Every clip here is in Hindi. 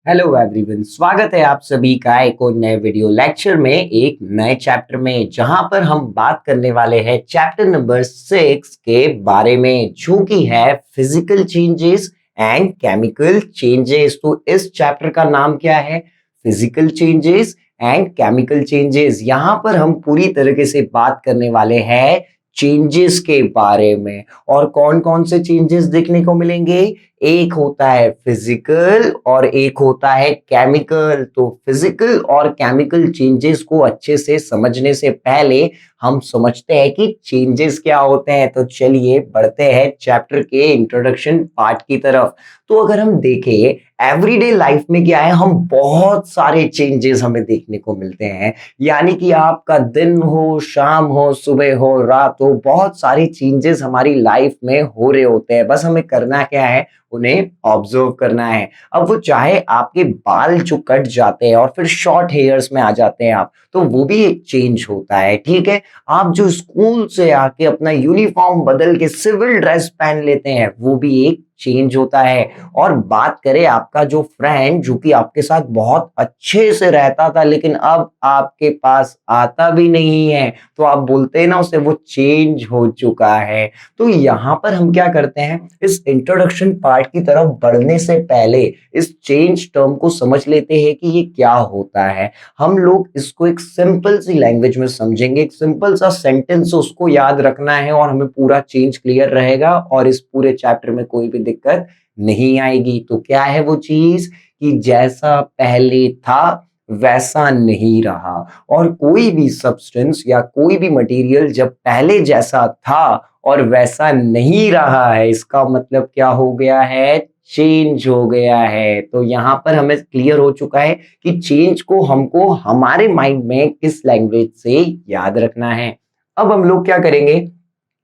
हेलो एवरीवन, स्वागत है आप सभी का एक और नए वीडियो लेक्चर में, एक नए चैप्टर में, जहां पर हम बात करने वाले हैं चैप्टर नंबर 6 के बारे में, जो कि है physical changes and chemical changes. तो इस चैप्टर का नाम क्या है? Physical changes and chemical changes. यहाँ पर हम पूरी तरीके से बात करने वाले हैं चेंजेस के बारे में। और कौन कौन से चेंजेस देखने को मिलेंगे? एक होता है फिजिकल और एक होता है केमिकल। तो फिजिकल और केमिकल चेंजेस को अच्छे से समझने से पहले हम समझते हैं कि चेंजेस क्या होते हैं। तो चलिए बढ़ते हैं चैप्टर के इंट्रोडक्शन पार्ट की तरफ। तो अगर हम देखें एवरीडे लाइफ में क्या है, हम बहुत सारे चेंजेस हमें देखने को मिलते हैं। यानी कि आपका दिन हो, शाम हो, सुबह हो, रात हो, बहुत सारे चेंजेस हमारी लाइफ में हो रहे होते हैं। बस हमें करना क्या है? उन्हें ऑब्जर्व करना है। अब वो चाहे आपके बाल जो कट जाते हैं और फिर शॉर्ट हेयर्स में आ जाते हैं आप, तो वो भी एक चेंज होता है। ठीक है, आप जो स्कूल से आके अपना यूनिफॉर्म बदल के सिविल ड्रेस पहन लेते हैं, वो भी एक चेंज होता है। और बात करें आपका जो फ्रेंड जो कि आपके साथ बहुत अच्छे से रहता था, लेकिन अब आपके पास आता भी नहीं है, तो आप बोलते हैं ना उसे, वो चेंज हो चुका है। तो यहाँ पर हम क्या करते हैं, इस इंट्रोडक्शन पार्ट की तरफ बढ़ने से पहले इस चेंज टर्म को समझ लेते हैं कि ये क्या होता है। हम लोग इसको एक सिंपल सी लैंग्वेज में समझेंगे, एक सिंपल सा सेंटेंस उसको याद रखना है और हमें पूरा चेंज क्लियर रहेगा और इस पूरे चैप्टर में कोई भी दिक्कत नहीं आएगी। तो क्या है वो चीज? कि जैसा पहले था वैसा नहीं रहा। और कोई भी सब्सटेंस या कोई भी मटेरियल जब पहले जैसा था और वैसा नहीं रहा है, इसका मतलब क्या हो गया है? चेंज हो गया है। तो यहाँ पर हमें क्लियर हो चुका है कि चेंज को हमको हमारे माइंड में किस लैंग्वेज से याद रखना है। अब हम लोग क्या करेंगे,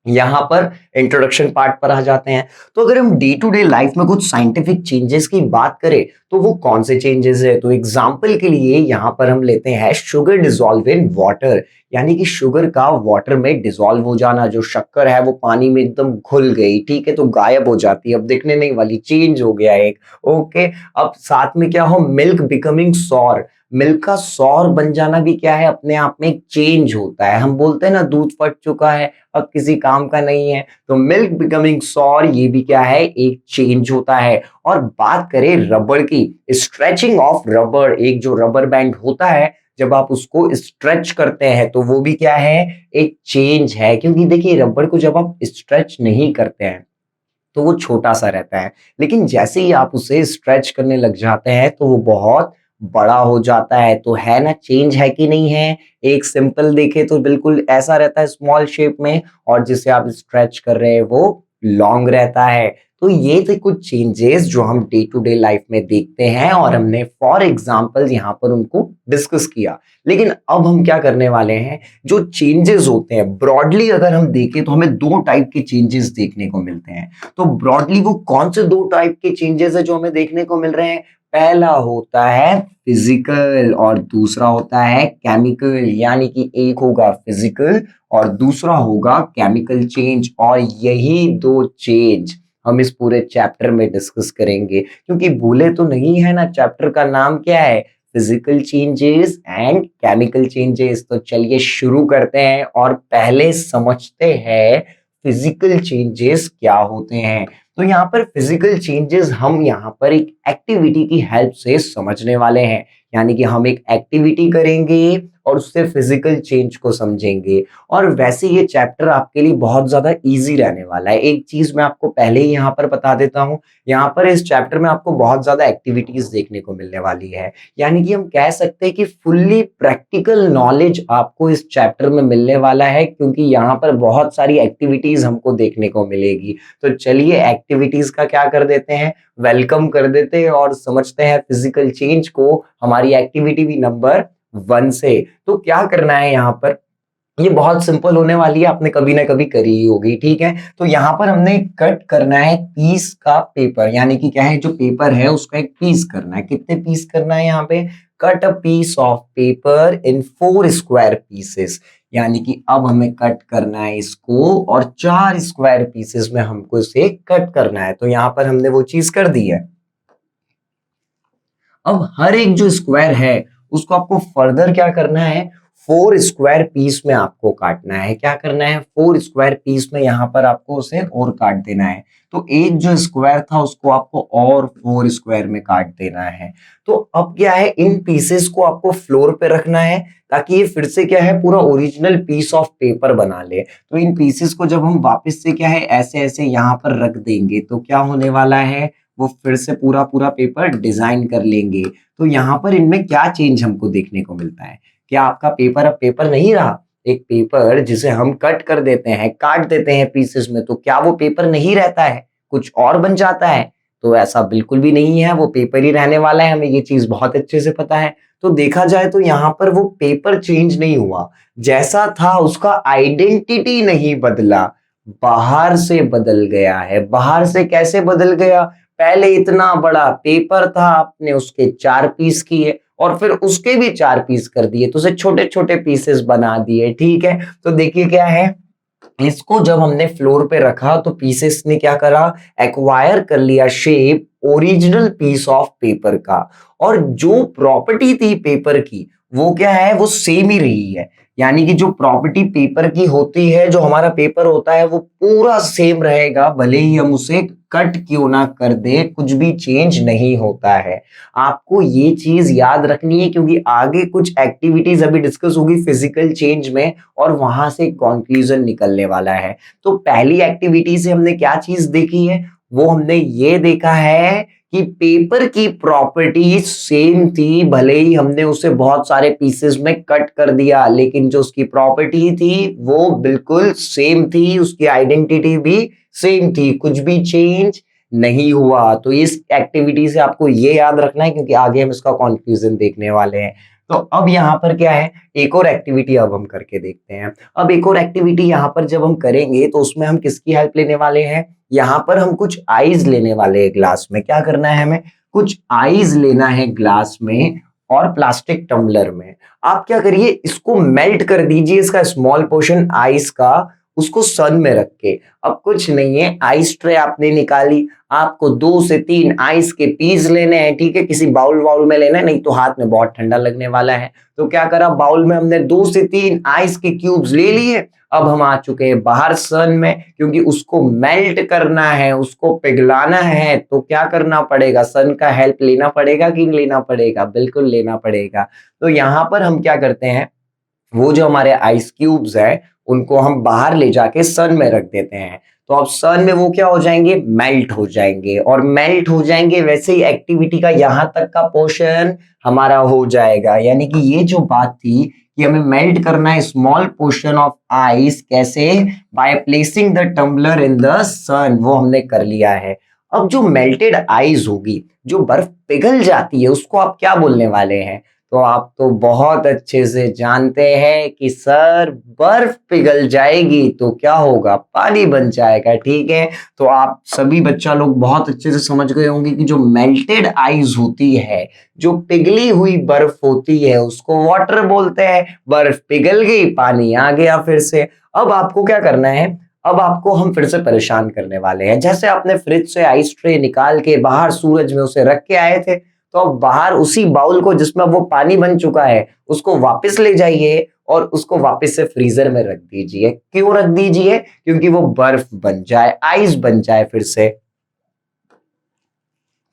यहाँ पर इंट्रोडक्शन पार्ट पर आ जाते हैं। तो अगर हम डे टू डे लाइफ में कुछ साइंटिफिक चेंजेस की बात करें, तो वो कौन से चेंजेस है? तो एग्जांपल के लिए यहाँ पर हम लेते हैं शुगर डिसॉल्व इन वाटर। यानी कि शुगर का वाटर में डिसॉल्व हो जाना, जो शक्कर है वो पानी में एकदम घुल गई, ठीक है, तो गायब हो जाती है, अब दिखने नहीं वाली, चेंज हो गया एक। ओके, अब साथ में क्या हो, मिल्क बिकमिंग सॉर। मिल्क का सॉर बन जाना भी क्या है, अपने आप में एक चेंज होता है। हम बोलते हैं ना दूध फट चुका है, अब किसी काम का नहीं है, तो मिल्क बिकमिंग सॉर, ये भी क्या है, एक चेंज होता है। और बात करें रबड़ की, स्ट्रेचिंग ऑफ रबड़, एक जो रबर बैंड होता है जब आप उसको स्ट्रेच करते हैं, तो वो भी क्या है, एक चेंज है। क्योंकि देखिए रबड़ को जब आप स्ट्रेच नहीं करते हैं तो वो छोटा सा रहता है, लेकिन जैसे ही आप उसे स्ट्रेच करने लग जाते हैं तो वो बहुत बड़ा हो जाता है। तो है ना, चेंज है कि नहीं है? एक सिंपल देखे तो बिल्कुल ऐसा रहता है स्मॉल शेप में, और जिसे आप स्ट्रेच कर रहे हैं वो लॉन्ग रहता है। तो ये थे कुछ चेंजेस जो हम डे टू डे लाइफ में देखते हैं और हमने फॉर एग्जांपल यहाँ पर उनको डिस्कस किया। लेकिन अब हम क्या करने वाले हैं, जो चेंजेस होते हैं ब्रॉडली अगर हम देखें तो हमें दो टाइप के चेंजेस देखने को मिलते हैं। तो ब्रॉडली वो कौन से दो टाइप के चेंजेस है जो हमें देखने को मिल रहे हैं? पहला होता है फिजिकल और दूसरा होता है केमिकल। यानी कि एक होगा फिजिकल और दूसरा होगा केमिकल चेंज। और यही दो चेंज हम इस पूरे चैप्टर में डिस्कस करेंगे, क्योंकि भूले तो नहीं है ना, चैप्टर का नाम क्या है? Physical changes and chemical changes. तो चलिए शुरू करते हैं और पहले समझते हैं फिजिकल चेंजेस क्या होते हैं। तो यहाँ पर फिजिकल चेंजेस हम यहाँ पर एक एक्टिविटी की हेल्प से समझने वाले हैं। यानी कि हम एक एक्टिविटी करेंगे और उससे फिजिकल चेंज को समझेंगे। और वैसे ये चैप्टर आपके लिए बहुत ज्यादा इजी रहने वाला है। एक चीज मैं आपको पहले ही यहाँ पर बता देता हूँ, यहाँ पर इस चैप्टर में आपको बहुत ज्यादा एक्टिविटीज देखने को मिलने वाली है। यानी कि हम कह सकते हैं कि फुल्ली प्रैक्टिकल नॉलेज आपको इस चैप्टर में मिलने वाला है, क्योंकि यहाँ पर बहुत सारी एक्टिविटीज हमको देखने को मिलेगी। तो चलिए एक्टिविटीज का क्या कर देते हैं, वेलकम कर देते हैं और समझते हैं फिजिकल चेंज को हमारी एक्टिविटी भी नंबर 1 से। तो क्या करना है यहाँ पर, ये बहुत सिंपल होने वाली है, आपने कभी ना कभी करी ही होगी। ठीक है, तो यहाँ पर हमने कट करना है पीस का पेपर। यानी कि क्या है, जो पेपर है उसका एक पीस करना है। कितने पीस करना है यहाँ पे? Cut a piece of paper in 4 square pieces. यानी कि अब हमें कट करना है इसको और 4 स्क्वायर पीसेस में हमको इसे कट करना है। तो यहाँ पर हमने वो चीज कर दी है। अब हर एक जो स्क्वायर है उसको आपको फर्दर क्या करना है, 4 स्क्वायर पीस में आपको काटना है। क्या करना है, 4 स्क्वायर पीस में यहाँ पर आपको उसे और काट देना है। तो एक जो स्क्वायर था उसको आपको और 4 स्क्वायर में काट देना है। तो अब क्या है, इन पीसेस को आपको फ्लोर पे रखना है ताकि ये फिर से क्या है, पूरा ओरिजिनल पीस ऑफ पेपर बना ले। तो इन पीसेस को जब हम वापस से क्या है, ऐसे ऐसे यहाँ पर रख देंगे तो क्या होने वाला है, वो फिर से पूरा पूरा पेपर डिजाइन कर लेंगे। तो यहाँ पर इनमें क्या चेंज हमको देखने को मिलता है, क्या आपका पेपर अब पेपर नहीं रहा। एक पेपर जिसे हम कट कर देते हैं, काट देते हैं पीसेस में, तो क्या वो पेपर नहीं रहता है, कुछ और बन जाता है। तो ऐसा बिल्कुल भी नहीं है, वो पेपर ही रहने वाला है, हमें ये चीज बहुत अच्छे से पता है। तो देखा जाए तो यहाँ पर वो पेपर चेंज नहीं हुआ, जैसा था उसका आइडेंटिटी नहीं बदला, बाहर से बदल गया है। बाहर से कैसे बदल गया, पहले इतना बड़ा पेपर था, आपने उसके 4 पीस किए और फिर उसके भी 4 पीस कर दिए, तो उसे छोटे छोटे पीसेस बना दिए। ठीक है, तो देखिए क्या है, इसको जब हमने फ्लोर पे रखा तो पीसेस ने क्या करा, एक्वायर कर लिया shape original piece of paper का। और जो प्रॉपर्टी थी पेपर की वो क्या है, वो सेम ही रही है। यानी कि जो प्रॉपर्टी पेपर की होती है, जो हमारा पेपर होता है वो पूरा सेम रहेगा, भले ही हम उसे कट क्यों ना कर दे, कुछ भी चेंज नहीं होता है। आपको ये चीज याद रखनी है क्योंकि आगे कुछ एक्टिविटीज अभी डिस्कस होगी फिजिकल चेंज में और वहां से कंक्लूजन निकलने वाला है। तो पहली एक्टिविटी से हमने क्या चीज देखी है, वो हमने ये देखा है कि पेपर की प्रॉपर्टी सेम थी, भले ही हमने उसे बहुत सारे पीसेस में कट कर दिया, लेकिन जो उसकी प्रॉपर्टी थी वो बिल्कुल सेम थी, उसकी आइडेंटिटी भी सेम थी, कुछ भी चेंज नहीं हुआ। तो इस एक्टिविटी से आपको ये याद रखना है क्योंकि आगे हम इसका कंक्लूजन देखने वाले हैं। तो अब यहाँ पर क्या है, एक और एक्टिविटी अब हम करके देखते हैं। अब एक और एक्टिविटी यहाँ पर जब हम करेंगे तो उसमें हम किसकी हेल्प लेने वाले हैं, यहाँ पर हम कुछ आइज लेने वाले हैं ग्लास में। क्या करना है, हमें कुछ आइज लेना है ग्लास में और प्लास्टिक टम्बलर में। आप क्या करिए, इसको मेल्ट कर दीजिए, इसका स्मॉल पोर्शन आइस का, उसको सन में रख के। अब कुछ नहीं है, आइस ट्रे आपने निकाली, आपको 2 से 3 आइस के पीस लेने हैं। ठीक है, किसी बाउल वाउल में लेना है, नहीं तो हाथ में बहुत ठंडा लगने वाला है। तो क्या करा, बाउल में हमने 2 से 3 आइस के क्यूब्स ले लिए। अब हम आ चुके हैं बाहर सन में, क्योंकि उसको मेल्ट करना है, उसको पिघलाना है, तो क्या करना पड़ेगा, सन का हेल्प लेना पड़ेगा कि नहीं लेना पड़ेगा, बिल्कुल लेना पड़ेगा। तो यहाँ पर हम क्या करते हैं, वो जो हमारे आइस क्यूब्स है उनको हम बाहर ले जाके सन में रख देते हैं। तो अब सन में वो क्या हो जाएंगे, मेल्ट हो जाएंगे, और मेल्ट हो जाएंगे वैसे ही एक्टिविटी का यहाँ तक का पोर्शन हमारा हो जाएगा। यानी कि ये जो बात थी कि हमें मेल्ट करना है स्मॉल पोर्शन ऑफ आइस, कैसे, by placing the tumbler in the sun, वो हमने कर लिया है। अब जो मेल्टेड आइस होगी, जो बर्फ पिघल जाती है, उसको आप क्या बोलने वाले हैं, तो आप तो बहुत अच्छे से जानते हैं कि सर बर्फ पिघल जाएगी तो क्या होगा, पानी बन जाएगा। ठीक है, तो आप सभी बच्चा लोग बहुत अच्छे से समझ गए होंगे कि जो मेल्टेड आइस होती है, जो पिघली हुई बर्फ होती है, उसको वाटर बोलते हैं। बर्फ पिघल गई, पानी आ गया फिर से। अब आपको क्या करना है, अब आपको हम फिर से परेशान करने वाले हैं। जैसे आपने फ्रिज से आइस ट्रे निकाल के बाहर सूरज में उसे रख के आए थे, तो अब बाहर उसी बाउल को जिसमें वो पानी बन चुका है उसको वापस ले जाइए और उसको वापस से फ्रीजर में रख दीजिए। क्यों रख दीजिए, क्योंकि वो बर्फ बन जाए, आइस बन जाए फिर से।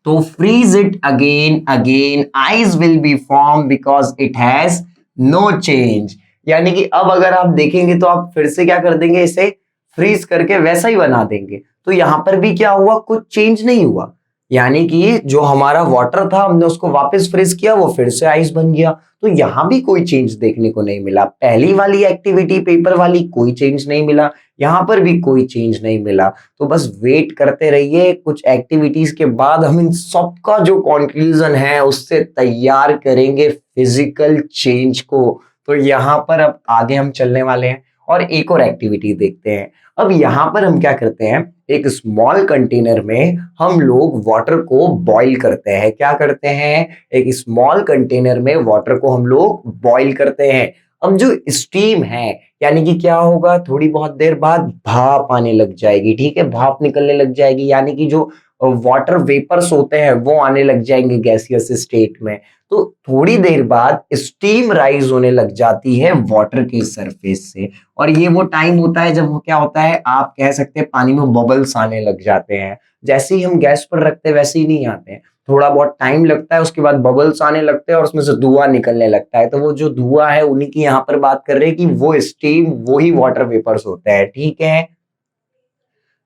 तो freeze it again again, ice will be form because it has no change. यानी कि अब अगर आप देखेंगे तो आप फिर से क्या कर देंगे, इसे फ्रीज करके वैसा ही बना देंगे। तो यहां पर भी क्या हुआ, कुछ चेंज नहीं हुआ। यानी कि जो हमारा वाटर था हमने उसको वापस फ्रीज किया, वो फिर से आइस बन गया। तो यहां भी कोई चेंज देखने को नहीं मिला। पहली वाली एक्टिविटी पेपर वाली कोई चेंज नहीं मिला, यहां पर भी कोई चेंज नहीं मिला। तो बस वेट करते रहिए, कुछ एक्टिविटीज के बाद हम इन सबका जो कंक्लूजन है उससे तैयार करेंगे फिजिकल चेंज को। तो यहाँ पर अब आगे हम चलने वाले हैं और एक और एक्टिविटी देखते हैं। अब यहाँ पर हम क्या करते हैं, एक स्मॉल कंटेनर में हम लोग वाटर को बॉईल करते हैं। क्या करते हैं, एक स्मॉल कंटेनर में वाटर को हम लोग बॉईल करते हैं। अब जो स्टीम है, यानी कि क्या होगा, थोड़ी बहुत देर बाद भाप आने लग जाएगी। ठीक है, भाप निकलने लग जाएगी, यानी कि जो वाटर वेपर्स होते हैं वो आने लग जाएंगे गैसियस स्टेट में। तो थोड़ी देर बाद स्टीम राइज होने लग जाती है वाटर की सरफेस से, और ये वो टाइम होता है जब वो क्या होता है, आप कह सकते हैं पानी में बबल्स आने लग जाते हैं। जैसे ही हम गैस पर रखते हैं वैसे ही नहीं आते हैं, थोड़ा बहुत टाइम लगता है, उसके बाद बबल्स आने लगते हैं और उसमें से धुआं निकलने लगता है। तो वो जो धुआं है उन्हीं की यहाँ पर बात कर रहे हैं कि वो स्टीम वो ही वाटर वेपर्स होते हैं, ठीक है।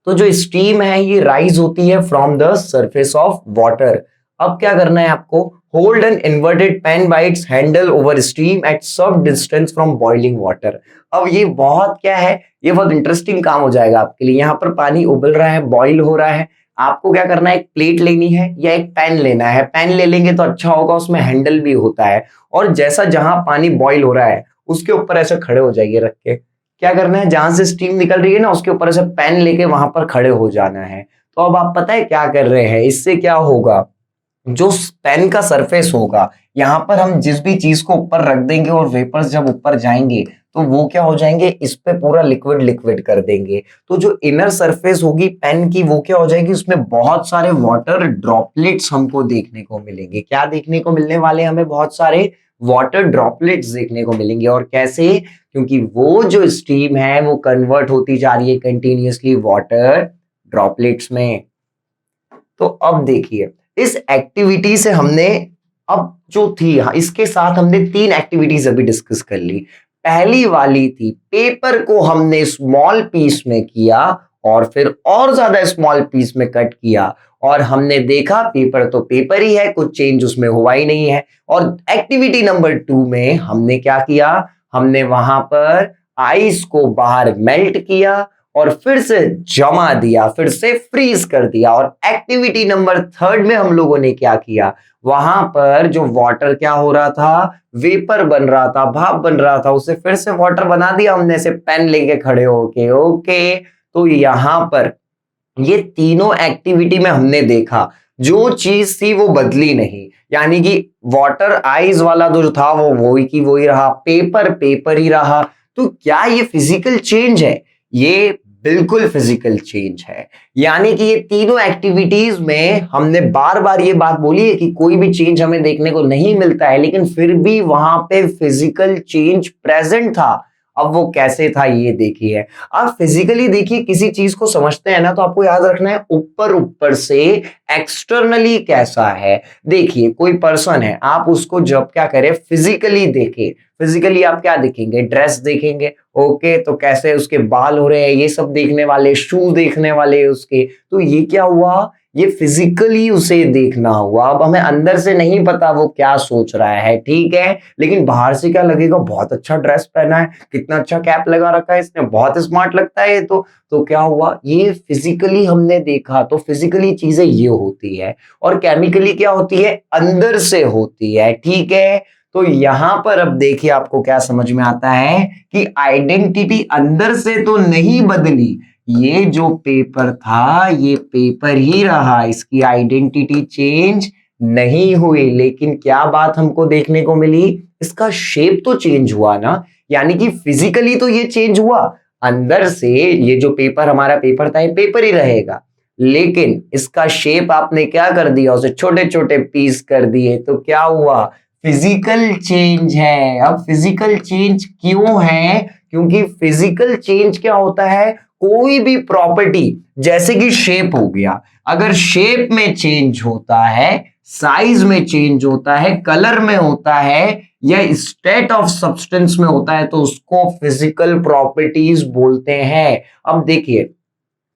तो जो स्टीम है ये राइज होती है from the surface of water. अब क्या करना है आपको, hold an inverted pan by its handle over steam at some distance from boiling water. अब ये बहुत क्या है, ये बहुत इंटरेस्टिंग काम हो जाएगा आपके लिए। यहाँ पर पानी उबल रहा है, बॉईल हो रहा है, आपको क्या करना है, एक प्लेट लेनी है या एक पैन लेना है। पैन ले लेंगे तो अच्छा होगा, उसमें हैंडल भी होता है, और जैसा जहां पानी बॉईल हो रहा है उसके ऊपर ऐसे खड़े हो जाइए रख के। क्या करना है, जहां से स्टीम निकल रही है ना उसके ऊपर ऐसे पेन लेके वहां पर खड़े हो जाना है। तो अब आप पता है क्या कर रहे हैं, इससे क्या होगा, जो पेन का सरफेस होगा यहाँ पर हम जिस भी चीज को ऊपर रख देंगे और वेपर्स जब ऊपर जाएंगे तो वो क्या हो जाएंगे, इस पे पूरा लिक्विड लिक्विड कर देंगे। तो जो इनर सरफेस होगी पेन की वो क्या हो जाएगी, उसमें बहुत सारे वाटर ड्रॉपलेट्स हमको देखने को मिलेंगे। क्या देखने को मिलने वाले, हमें बहुत सारे वाटर ड्रॉपलेट्स देखने को मिलेंगे। और कैसे, क्योंकि वो जो स्टीम है वो कन्वर्ट होती जा रही है कंटिन्यूअसली वाटर ड्रॉपलेट्स में। तो अब देखिए इस एक्टिविटी से हमने अब जो थी, हाँ, इसके साथ हमने 3 एक्टिविटीज अभी डिस्कस कर ली। पहली वाली थी पेपर को हमने स्मॉल पीस में किया और फिर और ज्यादा स्मॉल पीस में कट किया, और हमने देखा पेपर तो पेपर ही है, कुछ चेंज उसमें हुआ ही नहीं है। और एक्टिविटी नंबर 2 में हमने क्या किया, हमने वहां पर आइस को बाहर मेल्ट किया और फिर से जमा दिया, फिर से फ्रीज कर दिया। और एक्टिविटी नंबर 3 में हम लोगों ने क्या किया, वहां पर जो वाटर क्या हो रहा था, वेपर बन रहा था, भाप बन रहा था, उसे फिर से वाटर बना दिया हमने, ऐसे पेन लेके खड़े होके। ओके, तो यहां पर ये तीनों एक्टिविटी में हमने देखा जो चीज थी वो बदली नहीं, यानी कि वाटर आइस वाला जो था वो वही की वही रहा, पेपर पेपर ही रहा। तो क्या ये फिजिकल चेंज है? ये बिल्कुल फिजिकल चेंज है। यानी कि ये तीनों एक्टिविटीज में हमने बार बार ये बात बोली है कि कोई भी चेंज हमें देखने को नहीं मिलता है, लेकिन फिर भी वहां पे फिजिकल चेंज प्रेजेंट था। अब वो कैसे था ये देखिए। आप फिजिकली देखिए, किसी चीज को समझते हैं ना तो आपको याद रखना है ऊपर ऊपर से एक्सटर्नली कैसा है। देखिए कोई पर्सन है, आप उसको जब क्या करें, फिजिकली देखें। फिजिकली आप क्या देखेंगे, ड्रेस देखेंगे, ओके, तो कैसे उसके बाल हो रहे हैं ये सब देखने वाले, शूज देखने वाले उसके। तो ये क्या हुआ, ये फिजिकली उसे देखना हुआ। अब हमें अंदर से नहीं पता वो क्या सोच रहा है, ठीक है, लेकिन बाहर से क्या लगेगा, बहुत अच्छा ड्रेस पहना है, कितना अच्छा कैप लगा रखा है इसने, बहुत स्मार्ट लगता है ये तो क्या हुआ, ये फिजिकली हमने देखा। तो फिजिकली चीजें ये होती है, और केमिकली क्या होती है, अंदर से होती है, ठीक है। तो यहां पर अब देखिए आपको क्या समझ में आता है कि आइडेंटिटी अंदर से तो नहीं बदली, ये जो पेपर था ये पेपर ही रहा, इसकी आइडेंटिटी चेंज नहीं हुई। लेकिन क्या बात हमको देखने को मिली, इसका शेप तो चेंज हुआ ना, यानी कि फिजिकली तो ये चेंज हुआ, अंदर से ये जो पेपर हमारा पेपर था ये पेपर ही रहेगा, लेकिन इसका शेप आपने क्या कर दिया, उसे छोटे छोटे पीस कर दिए। तो क्या हुआ, फिजिकल चेंज है। अब फिजिकल चेंज क्यों है, क्योंकि फिजिकल चेंज क्या होता है, कोई भी प्रॉपर्टी, जैसे कि शेप हो गया, अगर शेप में चेंज होता है, साइज में चेंज होता है, कलर में होता है, या स्टेट ऑफ सब्सटेंस में होता है, तो उसको फिजिकल प्रॉपर्टीज बोलते हैं। अब देखिए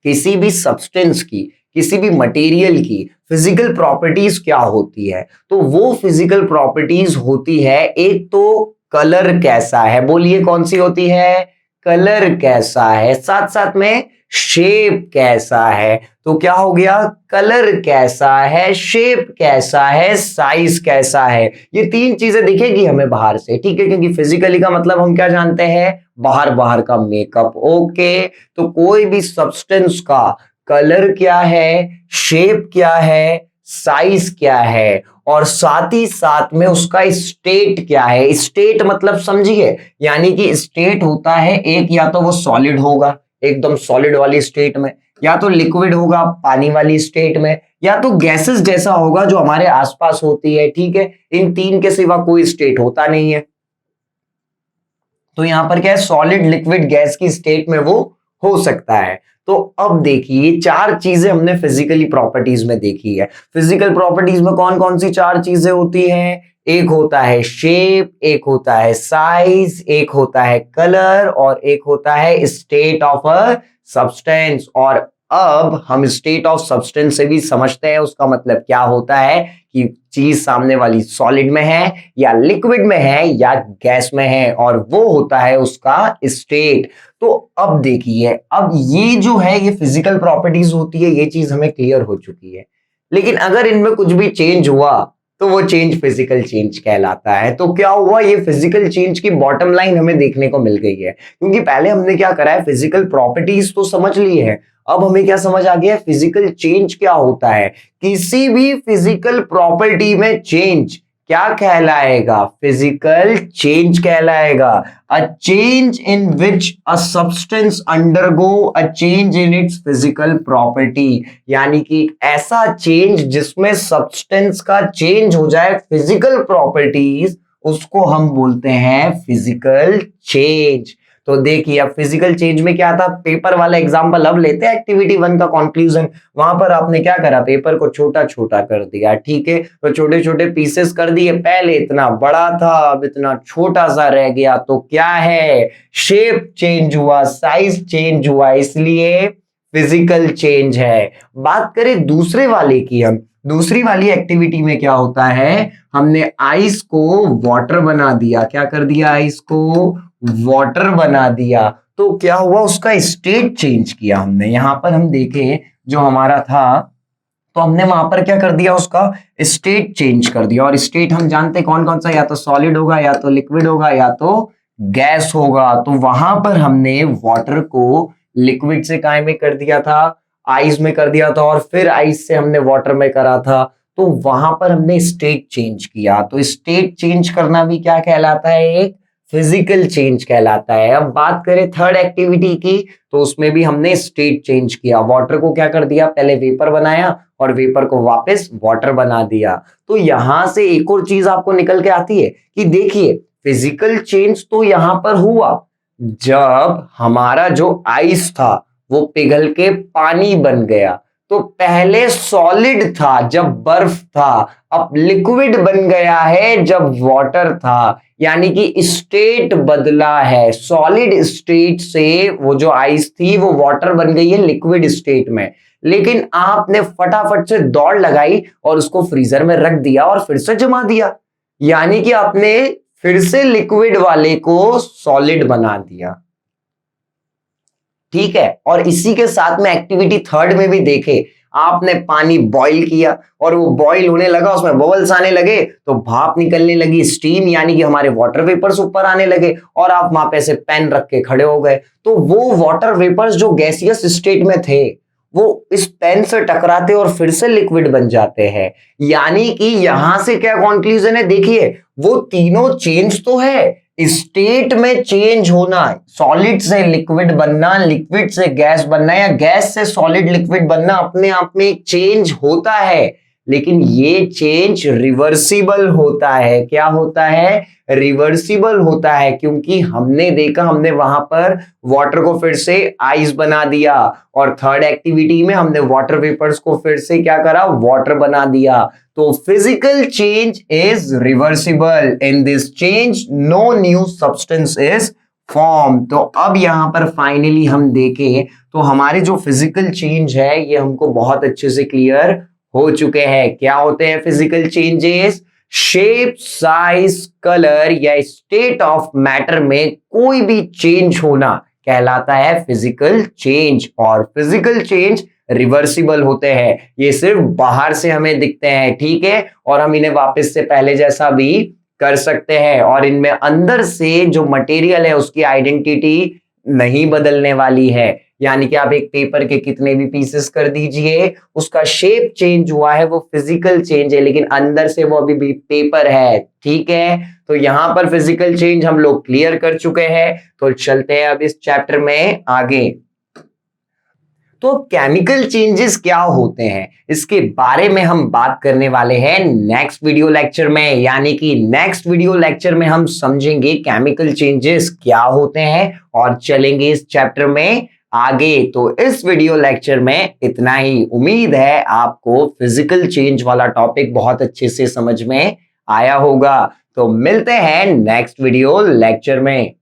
किसी भी सब्सटेंस की, किसी भी मटेरियल की फिजिकल प्रॉपर्टीज क्या होती है, तो वो फिजिकल प्रॉपर्टीज होती है, एक तो कलर कैसा है, बोलिए कौन सी होती है, कलर कैसा है, साथ साथ में शेप कैसा है। तो क्या हो गया, कलर कैसा है, शेप कैसा है, साइज कैसा है, ये 3 चीजें दिखेगी हमें बाहर से, ठीक है, क्योंकि फिजिकली का मतलब हम क्या जानते हैं, बाहर बाहर का मेकअप। ओके, तो कोई भी सब्सटेंस का कलर क्या है, शेप क्या है, साइज क्या है, और साथ ही साथ में उसका स्टेट क्या है। स्टेट मतलब समझिए, यानी कि स्टेट होता है एक, या तो वो सॉलिड होगा एकदम सॉलिड वाली स्टेट में, या तो लिक्विड होगा पानी वाली स्टेट में, या तो गैसेस जैसा होगा जो हमारे आसपास होती है, ठीक है। इन तीन के सिवा कोई स्टेट होता नहीं है। तो यहां पर क्या है, सॉलिड लिक्विड गैस की स्टेट में वो हो सकता है। तो अब देखिए चार चीजें हमने फिजिकली प्रॉपर्टीज में देखी है। फिजिकल प्रॉपर्टीज में कौन कौन सी चार चीजें होती हैं? एक होता है शेप, एक होता है साइज, एक होता है कलर और एक होता है स्टेट ऑफ अ सब्सटेंस। और अब हम स्टेट ऑफ सब्सटेंस से भी समझते हैं उसका मतलब क्या होता है कि चीज सामने वाली सॉलिड में है या लिक्विड में है या गैस में है, और वो होता है उसका स्टेट। तो अब देखिए, अब ये जो है ये फिजिकल प्रॉपर्टीज होती है, ये चीज हमें क्लियर हो चुकी है। लेकिन अगर इनमें कुछ भी चेंज हुआ तो वो चेंज फिजिकल चेंज कहलाता है। तो क्या हुआ, ये फिजिकल चेंज की बॉटम लाइन हमें देखने को मिल गई है। क्योंकि पहले हमने क्या करा है, फिजिकल प्रॉपर्टीज तो समझ ली है, अब हमें क्या समझ आ गया है, फिजिकल चेंज क्या होता है। किसी भी फिजिकल प्रॉपर्टी में चेंज क्या कहलाएगा? फिजिकल चेंज कहलाएगा। A change in which a substance undergo a change in its physical property, यानी कि ऐसा चेंज जिसमें सब्सटेंस का चेंज हो जाए फिजिकल प्रॉपर्टीज, उसको हम बोलते हैं फिजिकल चेंज। तो देखिए अब फिजिकल चेंज में क्या था, पेपर वाला एग्जांपल अब लेते हैं, एक्टिविटी 1 का कंक्लूजन। वहां पर आपने क्या करा, पेपर को छोटा छोटा कर दिया, ठीक है। तो छोटे छोटे पीसेस कर दिए, पहले इतना बड़ा था अब इतना छोटा सा रह गया। तो क्या है, शेप चेंज हुआ, साइज चेंज हुआ, इसलिए फिजिकल चेंज है। बात करें दूसरे वाले की, हम दूसरी वाली एक्टिविटी में क्या होता है, हमने आइस को वाटर बना दिया। क्या कर दिया, आइस को वाटर बना दिया। तो क्या हुआ, उसका स्टेट चेंज किया हमने। यहां पर हम देखें जो हमारा था, तो हमने वहां पर क्या कर दिया, उसका स्टेट चेंज कर दिया। और स्टेट हम जानते कौन कौन सा, या तो सॉलिड होगा या तो लिक्विड होगा या तो गैस होगा। तो वहां पर हमने वाटर को लिक्विड से काय में कर दिया था, आइस में कर दिया था, और फिर आइस से हमने वाटर में करा था। तो वहां पर हमने स्टेट चेंज किया। तो स्टेट चेंज करना भी क्या कहलाता है, एक फिजिकल चेंज कहलाता है। अब बात करें थर्ड एक्टिविटी की, तो उसमें भी हमने स्टेट चेंज किया। वाटर को क्या कर दिया, पहले वेपर बनाया और वेपर को वापस वाटर बना दिया। तो यहां से एक और चीज आपको निकल के आती है कि देखिए फिजिकल चेंज तो यहां पर हुआ जब हमारा जो आइस था वो पिघल के पानी बन गया। तो पहले सॉलिड था जब बर्फ था, अब लिक्विड बन गया है जब वाटर था। यानी कि स्टेट बदला है, सॉलिड स्टेट से वो जो आइस थी वो वाटर बन गई है लिक्विड स्टेट में। लेकिन आपने फटाफट से दौड़ लगाई और उसको फ्रीजर में रख दिया और फिर से जमा दिया, यानी कि आपने फिर से लिक्विड वाले को सॉलिड बना दिया, ठीक है। और इसी के साथ में एक्टिविटी थर्ड में भी देखे, आपने पानी बॉईल किया और वो बॉईल होने लगा, उसमें बबल्स आने लगे, तो भाप निकलने लगी, स्टीम, यानी कि हमारे वाटर वेपर्स ऊपर आने लगे, और आप वहां पे ऐसे पेन रख के खड़े हो गए। तो वो वाटर वेपर्स जो गैसियस स्टेट में थे वो इस पेन से टकराते और फिर से लिक्विड बन जाते हैं। यानी कि यहां से क्या कंक्लूजन है, देखिए वो तीनों चेंज तो है, स्टेट में चेंज होना, सॉलिड से लिक्विड बनना, लिक्विड से गैस बनना या गैस से सॉलिड लिक्विड बनना अपने आप में एक चेंज होता है। लेकिन ये चेंज रिवर्सिबल होता है। क्या होता है, रिवर्सिबल होता है, क्योंकि हमने देखा हमने वहां पर वाटर को फिर से आइस बना दिया, और थर्ड एक्टिविटी में हमने वाटर वेपर्स को फिर से क्या करा, वाटर बना दिया। तो physical change is reversible, in this change no new substance is form. तो अब यहां पर फाइनली हम देखें तो हमारे जो फिजिकल चेंज है ये हमको बहुत अच्छे से क्लियर हो चुके हैं। क्या होते हैं physical changes, shape, size, colour या स्टेट ऑफ मैटर में कोई भी चेंज होना कहलाता है फिजिकल चेंज। और फिजिकल चेंज रिवर्सिबल होते हैं, ये सिर्फ बाहर से हमें दिखते हैं, ठीक है, और हम इन्हें वापस से पहले जैसा भी कर सकते हैं। और इनमें अंदर से जो मटेरियल है उसकी आइडेंटिटी नहीं बदलने वाली है। यानी कि आप एक पेपर के कितने भी पीसेस कर दीजिए, उसका शेप चेंज हुआ है, वो फिजिकल चेंज है, लेकिन अंदर से वो अभी भी पेपर है, ठीक है। तो यहां पर फिजिकल चेंज हम लोग क्लियर कर चुके हैं। तो चलते हैं अब इस चैप्टर में आगे। तो केमिकल चेंजेस क्या होते हैं इसके बारे में हम बात करने वाले हैं नेक्स्ट वीडियो लेक्चर में। यानी कि नेक्स्ट वीडियो लेक्चर में हम समझेंगे केमिकल चेंजेस क्या होते हैं और चलेंगे इस चैप्टर में आगे। तो इस वीडियो लेक्चर में इतना ही। उम्मीद है आपको फिजिकल चेंज वाला टॉपिक बहुत अच्छे से समझ में आया होगा। तो मिलते हैं नेक्स्ट वीडियो लेक्चर में।